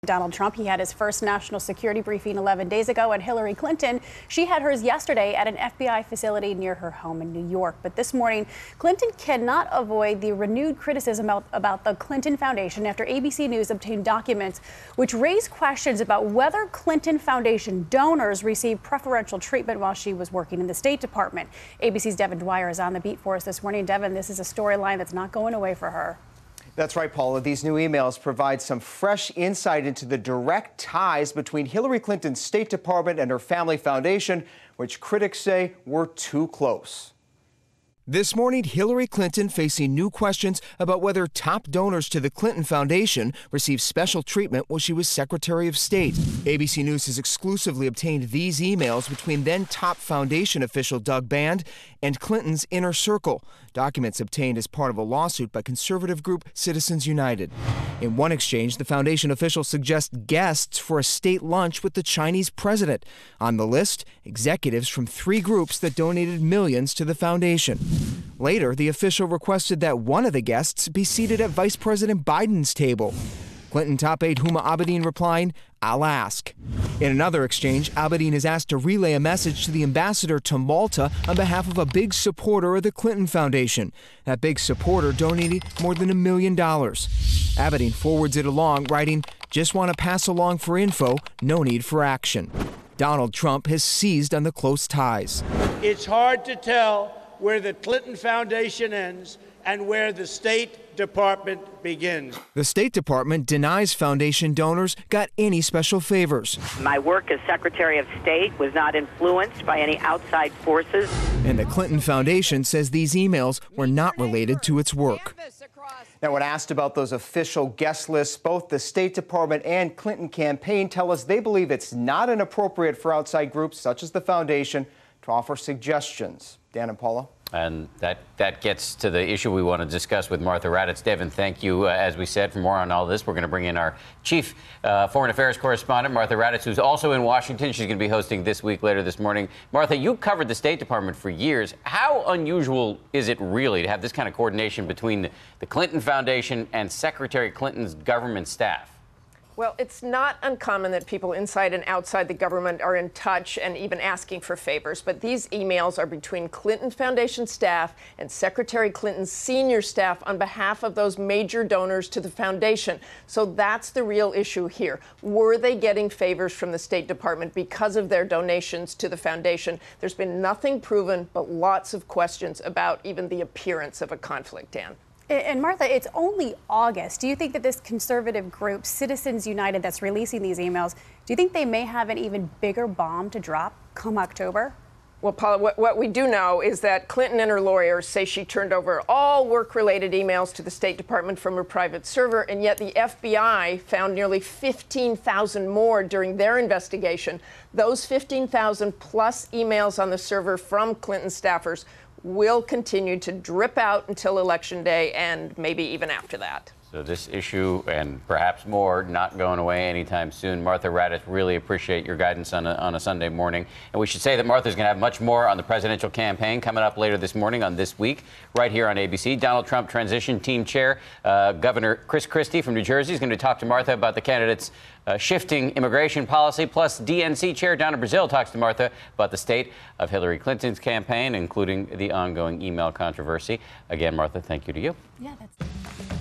Donald Trump, he had his first national security briefing 11 days ago, and Hillary Clinton, she had hers yesterday at an FBI facility near her home in New York. But this morning, Clinton cannot avoid the renewed criticism about the Clinton Foundation after ABC News obtained documents which raise questions about whether Clinton Foundation donors received preferential treatment while she was working in the State Department. ABC's Devin Dwyer is on the beat for us this morning. Devin, this is a storyline that's not going away for her. That's right, Paula. These new emails provide some fresh insight into the direct ties between Hillary Clinton's State Department and her family foundation, which critics say were too close. This morning, Hillary Clinton facing new questions about whether top donors to the Clinton Foundation received special treatment while she was Secretary of State. ABC News has exclusively obtained these emails between then top foundation official Doug Band and Clinton's inner circle, documents obtained as part of a lawsuit by conservative group Citizens United. In one exchange, the foundation official suggests guests for a state lunch with the Chinese president. On the list, executives from 3 groups that donated millions to the foundation. Later, the official requested that one of the guests be seated at Vice President Biden's table. Clinton top aide Huma Abedin replying, "I'll ask." In another exchange, Abedin is asked to relay a message to the ambassador to Malta on behalf of a big supporter of the Clinton Foundation. That big supporter donated more than $1 million. Abedin forwards it along, writing, "Just want to pass along for info, no need for action." Donald Trump has seized on the close ties. It's hard to tell where the Clinton Foundation ends and where the State Department begins. The State Department denies foundation donors got any special favors. My work as Secretary of State was not influenced by any outside forces. And the Clinton Foundation says these emails were not related to its work. Now, when asked about those official guest lists, both the State Department and Clinton campaign tell us they believe it's not inappropriate for outside groups such as the foundation to offer suggestions. Dan and Paula. And that gets to the issue we want to discuss with Martha Raddatz. Devin, thank you. As we said, for more on all this, we're going to bring in our chief foreign affairs correspondent, Martha Raddatz, who's also in Washington. She's going to be hosting This Week later this morning. Martha, you covered the State Department for years. How unusual is it really to have this kind of coordination between the Clinton Foundation and Secretary Clinton's government staff? Well, it's not uncommon that people inside and outside the government are in touch and even asking for favors. But these emails are between Clinton Foundation staff and Secretary Clinton's senior staff on behalf of those major donors to the foundation. So that's the real issue here. Were they getting favors from the State Department because of their donations to the foundation? There's been nothing proven, but lots of questions about even the appearance of a conflict, Dan. And Martha, it's only August. Do you think that this conservative group, Citizens United, that's releasing these emails, do you think they may have an even bigger bomb to drop come October? Well, Paula, what we do know is that Clinton and her lawyers say she turned over all work-related emails to the State Department from her private server, and yet the FBI found nearly 15,000 more during their investigation. Those 15,000 plus emails on the server from Clinton staffers will continue to drip out until Election Day and maybe even after that. So this issue, and perhaps more, not going away anytime soon. Martha Raddatz, really appreciate your guidance on a Sunday morning. And we should say that Martha's going to have much more on the presidential campaign coming up later this morning on This Week, right here on ABC. Donald Trump Transition Team Chair, Governor Chris Christie from New Jersey is going to talk to Martha about the candidate's shifting immigration policy. Plus, DNC Chair Donna Brazile talks to Martha about the state of Hillary Clinton's campaign, including the ongoing email controversy. Again, Martha, thank you to you. Yeah, that's